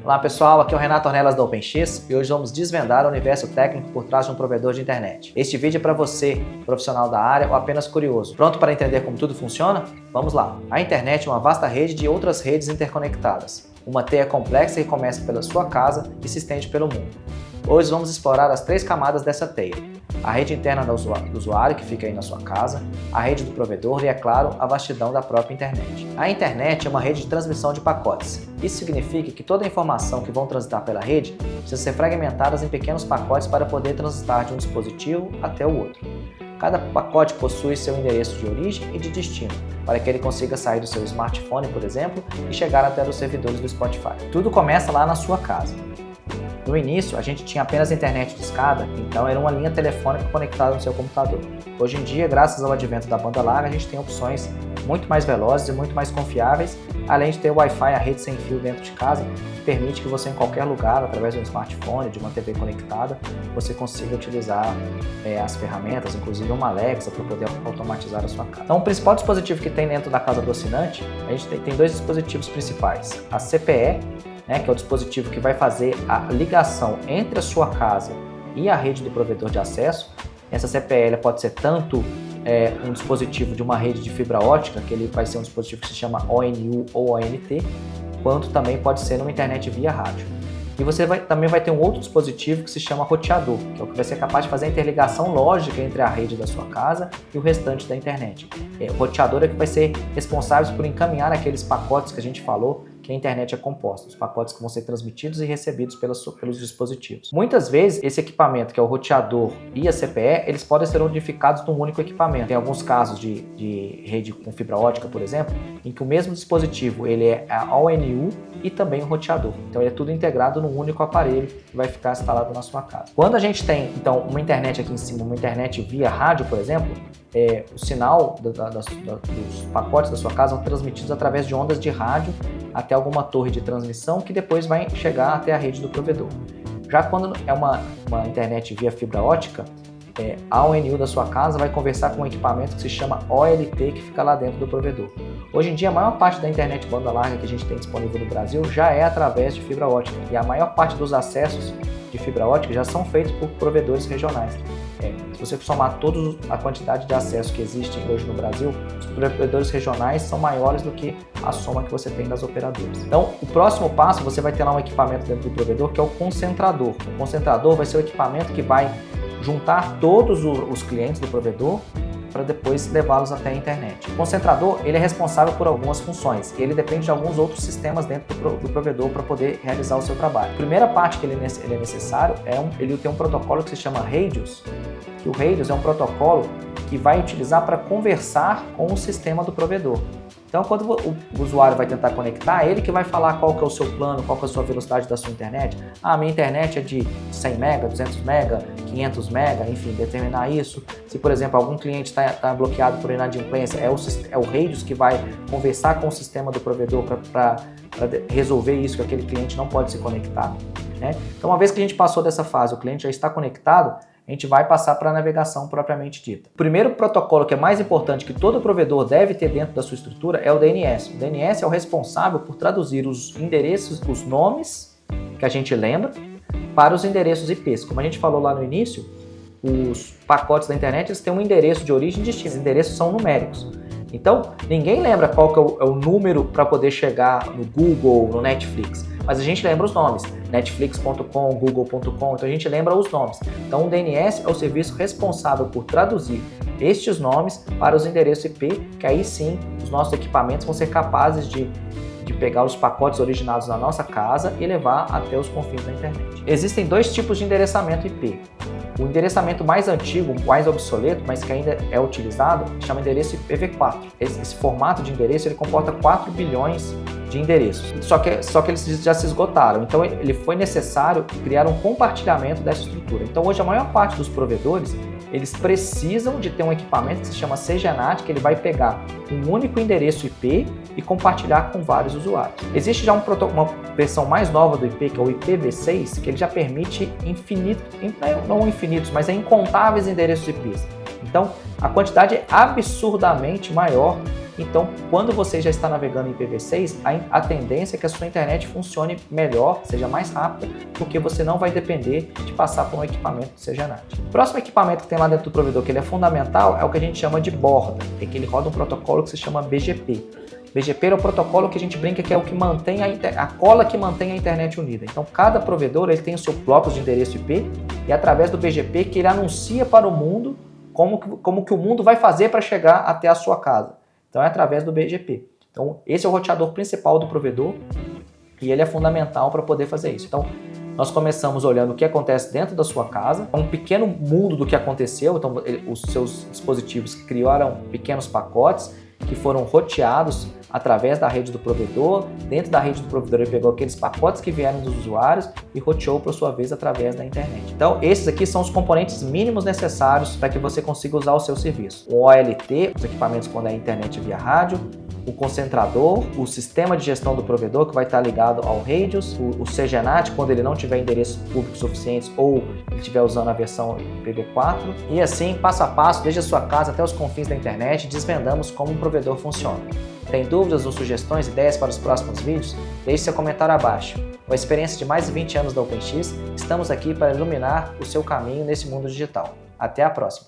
Olá pessoal, aqui é o Renato Ornelas da OpenX e hoje vamos desvendar o universo técnico por trás de um provedor de internet. Este vídeo é para você, profissional da área ou apenas curioso. Pronto para entender como tudo funciona? Vamos lá! A internet é uma vasta rede de outras redes interconectadas. Uma teia complexa que começa pela sua casa e se estende pelo mundo. Hoje vamos explorar as 3 camadas dessa teia. A rede interna do usuário, que fica aí na sua casa, a rede do provedor e, é claro, a vastidão da própria internet. A internet é uma rede de transmissão de pacotes. Isso significa que toda a informação que vão transitar pela rede precisa ser fragmentada em pequenos pacotes para poder transitar de um dispositivo até o outro. Cada pacote possui seu endereço de origem e de destino, para que ele consiga sair do seu smartphone, por exemplo, e chegar até os servidores do Spotify. Tudo começa lá na sua casa. No início, a gente tinha apenas internet de escada, então era uma linha telefônica conectada no seu computador. Hoje em dia, graças ao advento da banda larga, a gente tem opções muito mais velozes e muito mais confiáveis, além de ter o Wi-Fi, a rede sem fio dentro de casa, que permite que você em qualquer lugar, através de um smartphone, de uma TV conectada, você consiga utilizar as ferramentas, inclusive uma Alexa, para poder automatizar a sua casa. Então, o principal dispositivo que tem dentro da casa do assinante, a gente tem 2 dispositivos principais. A CPE, que é o dispositivo que vai fazer a ligação entre a sua casa e a rede do provedor de acesso. Essa CPE pode ser tanto um dispositivo de uma rede de fibra ótica, que ele vai ser um dispositivo que se chama ONU ou ONT, quanto também pode ser uma internet via rádio. E você também vai ter um outro dispositivo que se chama roteador, que é o que vai ser capaz de fazer a interligação lógica entre a rede da sua casa e o restante da internet. O roteador é que vai ser responsável por encaminhar aqueles pacotes que a gente falou que a internet é composta, os pacotes que vão ser transmitidos e recebidos pelos dispositivos. Muitas vezes, esse equipamento, que é o roteador e a CPE, eles podem ser unificados num único equipamento. Tem alguns casos de rede com fibra ótica, por exemplo, em que o mesmo dispositivo ele é a ONU e também o roteador. Então, ele é tudo integrado num único aparelho que vai ficar instalado na sua casa. Quando a gente tem, então, uma internet aqui em cima, uma internet via rádio, por exemplo, o sinal dos pacotes da sua casa são transmitidos através de ondas de rádio até alguma torre de transmissão que depois vai chegar até a rede do provedor. Já quando é uma internet via fibra ótica, a ONU da sua casa vai conversar com um equipamento que se chama OLT, que fica lá dentro do provedor. Hoje em dia, a maior parte da internet banda larga que a gente tem disponível no Brasil já é através de fibra ótica, e a maior parte dos acessos de fibra ótica já são feitos por provedores regionais. Se você somar toda a quantidade de acessos que existem hoje no Brasil, os provedores regionais são maiores do que a soma que você tem das operadoras. Então, o próximo passo, você vai ter lá um equipamento dentro do provedor que é o concentrador. O concentrador vai ser o equipamento que vai juntar todos os clientes do provedor para depois levá-los até a internet. O concentrador ele é responsável por algumas funções e ele depende de alguns outros sistemas dentro do provedor para poder realizar o seu trabalho. A primeira parte que ele é necessário ele tem um protocolo que se chama Radius, que o Radius é um protocolo que vai utilizar para conversar com o sistema do provedor. Então, quando o usuário vai tentar conectar, ele que vai falar qual que é o seu plano, qual que é a sua velocidade da sua internet. Minha internet é de 100 MB, 200 MB, 500 MB, enfim, determinar isso. Se, por exemplo, algum cliente está bloqueado por inadimplência, é o Radius que vai conversar com o sistema do provedor para resolver isso, que aquele cliente não pode se conectar. Então, uma vez que a gente passou dessa fase, o cliente já está conectado, a gente vai passar para a navegação propriamente dita. O primeiro protocolo que é mais importante que todo provedor deve ter dentro da sua estrutura é o DNS. O DNS é o responsável por traduzir os endereços, os nomes que a gente lembra, para os endereços IPs. Como a gente falou lá no início, os pacotes da internet eles têm um endereço de origem distinto. Os endereços são numéricos. Então, ninguém lembra qual que é o número para poder chegar no Google, no Netflix, mas a gente lembra os nomes, netflix.com, google.com, então a gente lembra os nomes. Então, o DNS é o serviço responsável por traduzir estes nomes para os endereços IP, que aí sim os nossos equipamentos vão ser capazes de pegar os pacotes originados na nossa casa e levar até os confins da internet. Existem 2 tipos de endereçamento IP. O endereçamento mais antigo, mais obsoleto, mas que ainda é utilizado, chama endereço IPv4. Esse formato de endereço ele comporta 4 bilhões de endereços. Só que eles já se esgotaram. Então ele foi necessário criar um compartilhamento dessa estrutura. Então hoje a maior parte dos provedores eles precisam de ter um equipamento que se chama CGNAT, que ele vai pegar um único endereço IP e compartilhar com vários usuários. Existe já uma versão mais nova do IP, que é o IPv6, que ele já permite não infinitos, mas incontáveis endereços IPs. Então, a quantidade é absurdamente maior Então, quando você já está navegando em IPv6, a tendência é que a sua internet funcione melhor, seja mais rápida, porque você não vai depender de passar por um equipamento CGNAT. O próximo equipamento que tem lá dentro do provedor, que ele é fundamental, é o que a gente chama de borda, que ele roda um protocolo que se chama BGP. BGP é o protocolo que a gente brinca que é o que mantém a cola que mantém a internet unida. Então, cada provedor ele tem o seu bloco de endereço IP e é através do BGP que ele anuncia para o mundo como que o mundo vai fazer para chegar até a sua casa. Então, é através do BGP. Então, esse é o roteador principal do provedor e ele é fundamental para poder fazer isso. Então, nós começamos olhando o que acontece dentro da sua casa, um pequeno mundo do que aconteceu. Então, os seus dispositivos criaram pequenos pacotes que foram roteados através da rede do provedor. Dentro da rede do provedor ele pegou aqueles pacotes que vieram dos usuários e roteou por sua vez através da internet. Então esses aqui são os componentes mínimos necessários para que você consiga usar o seu serviço. O OLT, os equipamentos quando é internet via rádio, o concentrador, o sistema de gestão do provedor que vai estar ligado ao Radius, o CGNAT quando ele não tiver endereços públicos suficientes ou ele estiver usando a versão IPv4. E assim, passo a passo, desde a sua casa até os confins da internet, desvendamos como um provedor funciona. Tem dúvidas ou sugestões, ideias para os próximos vídeos? Deixe seu comentário abaixo. Com a experiência de mais de 20 anos da OpenX, estamos aqui para iluminar o seu caminho nesse mundo digital. Até a próxima!